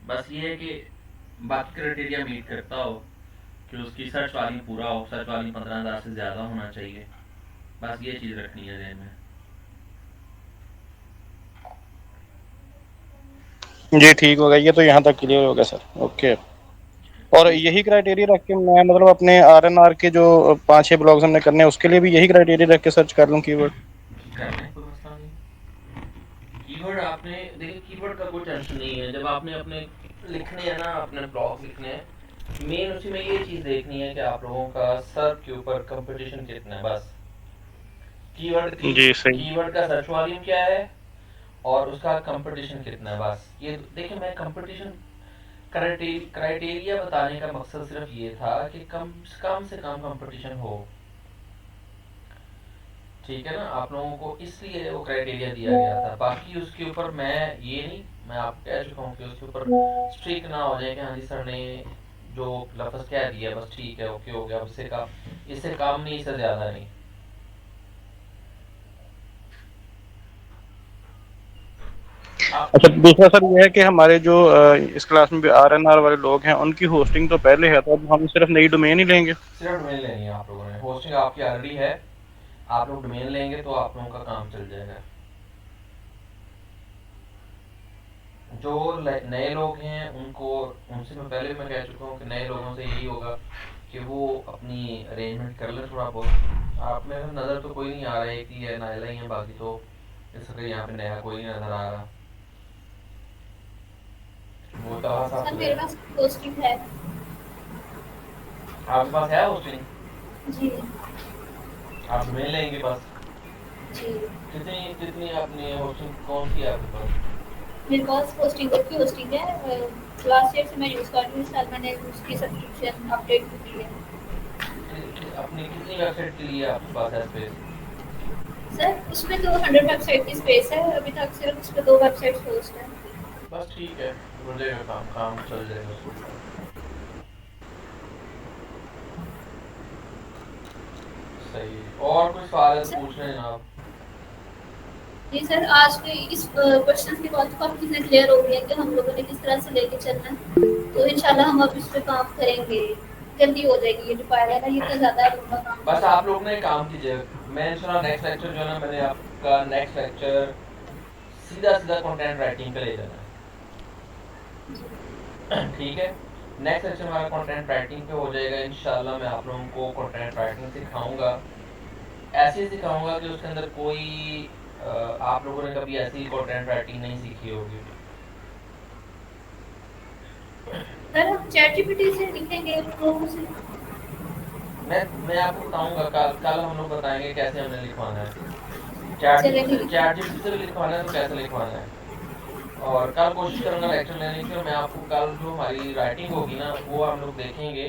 बस ये है कि बाकी क्राइटेरिया मीट करता हो, कि उसकी सर्च वाली पूरा हो, सर्च वाली 15,000 से ज़्यादा होना चाहिए। बस ये चीज़ रखनी है ज़हन में। जी ठीक हो गया, ये तो यहाँ तक क्लियर हो गया सर। ओके। और ठीक। यही क्राइटेरिया रख के मैं मतलब अपने आरएनआर के जो 5-6 ब्लॉग्स हमने करने हैं उसके लिए भी यही क्राइटेरिया रख के सर्च कर लूँ कीवर्ड? कर लें, कोई मसला नहीं। कीवर्ड आपने देखिए, कीवर्ड का कोई टेंशन नहीं है। जब आपने अपने लिखने हैं ना, अपने ब्लॉग लिखने हैं, मेन उसी में ये चीज़ देखनी है कि आप लोगों का सर्च के ऊपर कंपटीशन कितना है, बस। जी सही। कीवर्ड का सर्च वॉल्यूम क्या है और उसका कंपटीशन कितना है, बस। ये देखिए, मैं कंपटीशन क्राइटेरिया बताने का मकसद सिर्फ ये था कि कम से कम कंपटीशन हो। ठीक है ना, आप लोगों को इसलिए वो क्राइटेरिया दिया गया था। बाकी उसके ऊपर मैं ये नहीं, मैं आपको कह चुका हूँ कि उसके ऊपर स्ट्रिक ना हो जाए कि हाँ जी सर ने जो लफ्ज़ कह दिया बस ठीक है, ओके हो गया, अब इससे काम नहीं, इससे ज़्यादा नहीं। आप अच्छा, दूसरा सर ये है कि हमारे जो इस क्लास में भी आरएनआर वाले लोग हैं उनकी होस्टिंग तो पहले है, तो अब हम सिर्फ नई डोमेन ही लेंगे? सिर्फ डोमेन लेनी है आप लोगों ने, होस्टिंग आपकी ऑलरेडी है। आप लोग डोमेन लेंगे तो आप लोगों का काम चल जाएगा। जो नए लोग हैं उनको, उनसे मैं पहले मैं कह चुका हूँ कि नए लोगों से यही होगा कि वो अपनी अरेंजमेंट कर लें थोड़ा बहुत। आप में नज़र तो कोई नहीं आ रहा है, एक ही है नायला ही है, बाकी तो इसलिए यहाँ पे नया कोई नहीं नज़र आ रहा। वो तवा साफ सर हो मेरे जाए। पास पोस्टिंग है। आपके पास है होस्टिंग? जी। आप डोमेन लेंगे बस। जी। कितनी कितनी अपनी होस्टिंग कौन सी है आपके पास? मेरे पास पोस्टिंग की होस्टिंग है। लास्ट ईयर से मैं यूज़ कर रही हूँ, इस साल मैंने उसकी सब्सक्रिप्शन अपडेट भी की है। अपनी कितनी वेबसाइट के लिए आपके पास है स्पेस? सर उसमें तो 100 वेबसाइट की स्पेस है, अभी तक सिर्फ उस पर 2 वेबसाइट होस्ट है। बस ठीक है, हो जाएगा, काम काम चल जाएगा उसके ऊपर। सही है। और कोई सवाल है तो सर पूछ रहे हैं जनाब। जी सर, आज के इस क्वेश्चन के बाद काफ़ी चीज़ें क्लियर हो गई हैं कि हम लोगों ने किस तरह से लेके चलना है। तो इंशाल्लाह हम अब इस पे काम करेंगे, जल्दी हो जाएगी ये जो फाइल है ना, ये इतना ज़्यादा लंबा काम बस नहीं आप है। लोग ने काम कीजिए। मैं इंशाल्लाह नेक्स्ट लेक्चर जो है ना, मैंने आपका नेक्स्ट लेक्चर सीधा सीधा कंटेंट राइटिंग पे ले जाना है। ठीक है, नेक्स्ट लेक्चर हमारा कंटेंट राइटिंग पे हो जाएगा इंशाल्लाह। मैं आप लोगों को कंटेंट राइटिंग सिखाऊंगा, ऐसे सिखाऊंगा कि उसके अंदर कोई आप लोगों ने कभी ऐसी कंटेंट राइटिंग नहीं सीखी होगी। सर हम चैट जीपीटी से लिखेंगे तो उसे। मैं आपको बताऊंगा, कल कल हम लोग बताएंगे कैसे हमने लिखवाना है। चैट चले जीपीटी से ठीक है। चैट जीपीटी से भी लिखवाना है तो कैसे लिखवाना है। और कल कोशिश करूंगा लेक्चर लेने की, और मैं आपको कल जो हमारी राइटिंग होगी ना वो हम लोग देखेंगे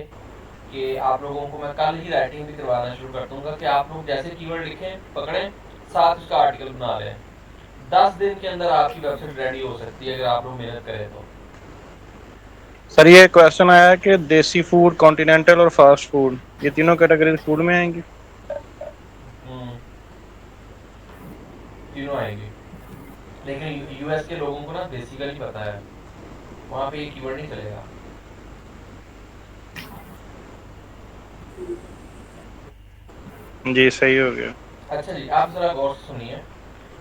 कि आप लोगों को मैं कल ही राइटिंग भी करवाना शुरू कर दूंगा कि आप लोग जैसे कीवर्ड लिखें पकड़ें, साथ उसका आर्टिकल बना लें। 10 दिन के अंदर आपकी वेबसाइट रेडी हो सकती है अगर आप लोग मेहनत करें तो। सर ये क्वेश्चन आया है कि देसी फूड, कॉन्टिनेंटल और फास्ट फूड, ये तीनों कैटेगरी फूड में आएंगी? हम्म, तीनों आएंगे। लेकिन यूएस के लोगों को ना बेसिकली पता है, वहाँ पे ये कीवर्ड नहीं चलेगा। जी सही हो गया। अच्छा जी, आप ज़रा गौर से सुनिए।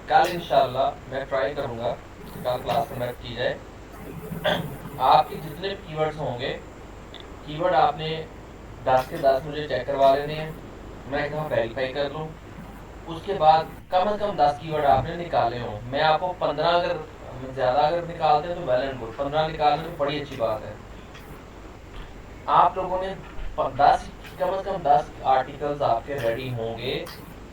कल इंशाल्लाह मैं ट्राई करूँगा कि कल क्लास कंडक्ट की जाए। आपके जितने भी कीवर्ड्स होंगे, कीवर्ड आपने 10 के 10 मुझे चेक करवा लेने हैं, मैं एक दफ़ा वेरीफाई कर लूँ। उसके बाद कम से कम 10 कीवर्ड आपने निकाले हों। मैं आपको 15, अगर ज़्यादा अगर निकालते हैं तो वेल एंड गुड, 15 निकालने तो बड़ी अच्छी बात है। आप लोगों ने 10, कम से कम 10 आर्टिकल्स आपके रेडी होंगे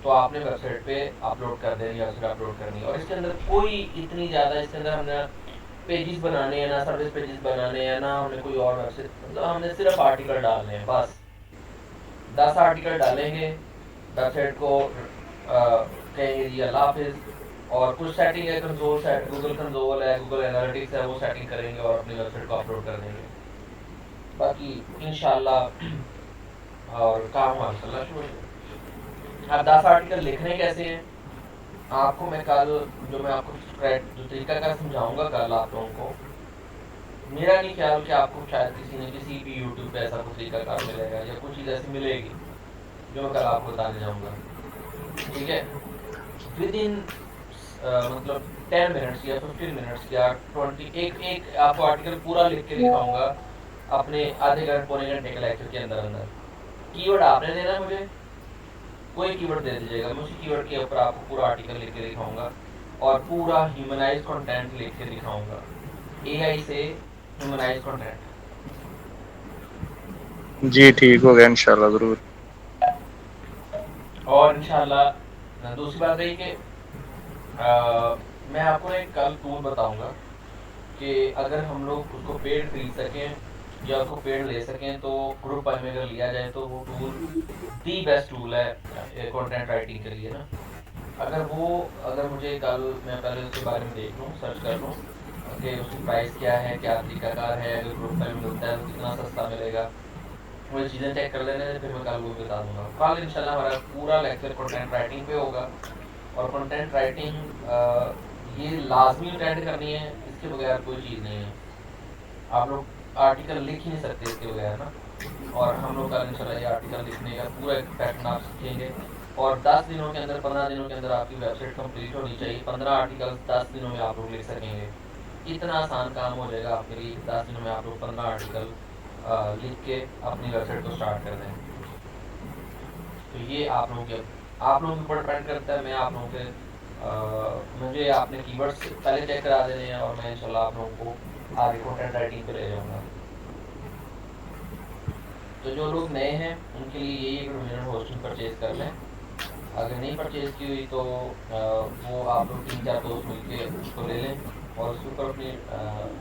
तो आपने वेबसाइट पे अपलोड कर देनी है, वेबसाइट अपलोड करनी है। और इसके अंदर कोई इतनी ज़्यादा, इसके अंदर हमने पेजेस बनाने हैं ना, सर्विस पेजेस बनाने हैं ना, हमने कोई और वेबसाइट, मतलब हमने सिर्फ आर्टिकल डालने हैं बस। 10 आर्टिकल डालेंगे, वेबसाइट को कहेंगे जी अल्लाह हाफिज़। और कुछ सेटिंग है, कंसोल सेट, गूगल कंसोल है, गूगल एनालिटिक्स है, वो सेटिंग करेंगे और अपनी वेबसाइट को अपलोड कर देंगे। बाकी इंशाल्लाह और काम हमारा चलना शुरू हो जाएगा। अब 10 आर्टिकल लिखने कैसे हैं, आपको मैं कल, जो मैं आपको जो तरीका का समझाऊंगा कल आप लोगों को, मेरा नहीं ख्याल कि आपको शायद किसी न किसी भी यूट्यूब पे ऐसा कुछ तरीकाकार मिलेगा या कुछ चीज़ ऐसी मिलेगी जो मैं कल आपको बताने जाऊँगा, ठीक है। विद इन मतलब 10 मिनट्स या 15 मिनट्स या 20 एक आपको आर्टिकल पूरा लिख के दिखाऊंगा अपने आधे घंटे पौने घंटे के लेक्चर के अंदर अंदर। कीवर्ड आपने देना है मुझे, कोई कीवर्ड दे दीजिएगा, मैं उसी कीवर्ड के ऊपर आपको पूरा आर्टिकल लिख के दिखाऊंगा और पूरा ह्यूमनाइज कंटेंट लिख के दिखाऊंगा, एआई से ह्यूमनाइज कंटेंट। जी ठीक हो गया इंशाल्लाह जरूर। और इंशाल्लाह दूसरी बात रही कि मैं आपको एक कल टूल बताऊंगा कि अगर हम लोग उसको पेड खरीद सकें या उसको पेड ले सकें तो ग्रुप में अगर लिया जाए तो वो टूल दी बेस्ट टूल है कंटेंट राइटिंग के लिए ना। अगर मुझे कल मैं पहले उसके बारे में देख लूँ, सर्च कर लूँ कि उसकी प्राइस क्या है, क्या तरीकाकार है, अगर ग्रुप में मिलता है तो कितना सस्ता मिलेगा, मुझे चीज़ें चेक कर लेने फिर मैं कल वो बता दूंगा। कल इंशाल्लाह हमारा पूरा लेक्चर कंटेंट राइटिंग पे होगा और कंटेंट राइटिंग ये लाजमी अटेंड करनी है, इसके बगैर कोई चीज़ नहीं है। आप लोग आर्टिकल लिख ही नहीं सकते इसके बगैर ना। और हम लोग कल इंशाल्लाह ये आर्टिकल लिखने का पूरा एक पैटर्न आप सीखेंगे और 10 दिनों के अंदर 15 दिनों के अंदर आपकी वेबसाइट कंप्लीट होनी चाहिए। 15 आर्टिकल 10 दिनों में आप लोग लिख सकेंगे। इतना आसान काम हो जाएगा आपके लिए, 10 दिनों में आप लोग 15 आर्टिकल लिख के अपनी वेबसाइट को स्टार्ट कर दें। तो ये आप लोगों के ऊपर डिपेंड करता है। मैं आप लोगों के मुझे आपने कीवर्ड्स पहले चेक करा देने हैं और मैं इंशाल्लाह आप लोगों को आगे कंटेंट राइटिंग पे ले जाऊँगा। तो जो लोग नए हैं उनके लिए यही एक डोमेन होस्टिंग परचेज कर लें। अगर नहीं परचेज की हुई तो वो आप लोग 3-4 दोस्त मिलके उसको ले लें और उसके ऊपर अपनी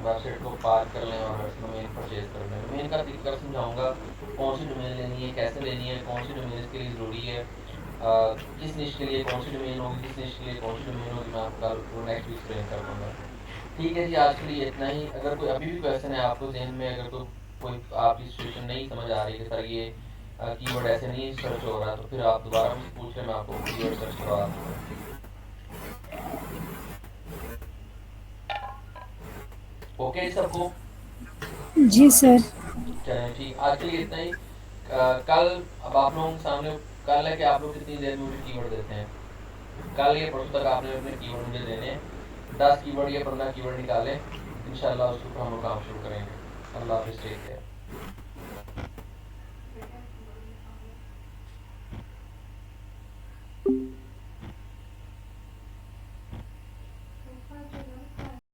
वेबसाइट को पार कर लें और डोमेन परचेज कर लें। डोमेन का तरीका समझाऊंगा, कौन सी डोमेन लेनी है, कैसे लेनी है, कौन सी डोमेन इसके लिए ज़रूरी है, किस निश के लिए कौन सी डोमेन होगी, किस निश के लिए कौन सी डोमेन होगी, मैं आपको नेक्स्ट वीक एक्सप्लेन कर दूँगा। ठीक है जी, आज के लिए इतना ही। अगर कोई अभी भी क्वेश्चन है आपको जहन में, अगर कोई आपकी सिचुएशन नहीं समझ आ रही कि सर ये कीवर्ड ऐसे नहीं सर्च हो रहा, तो फिर आप दोबारा मुझसे पूछ लें, मैं आपको कीवर्ड सर्च करवा दूँगा। ओके सबको? जी सर। चलें ठीक, आज के लिए इतना ही। कल अब आप लोगों के सामने कल है कि आप लोग कितनी देर में मुझे कीवर्ड देते हैं। कल या परसों तक आपने अपने कीवर्ड मुझे देने हैं। 10 कीवर्ड या 15 कीवर्ड निकालें, इंशाल्लाह उसके ऊपर हम लोग काम शुरू करेंगे। अल्लाह हाफिज़, टेक केयर।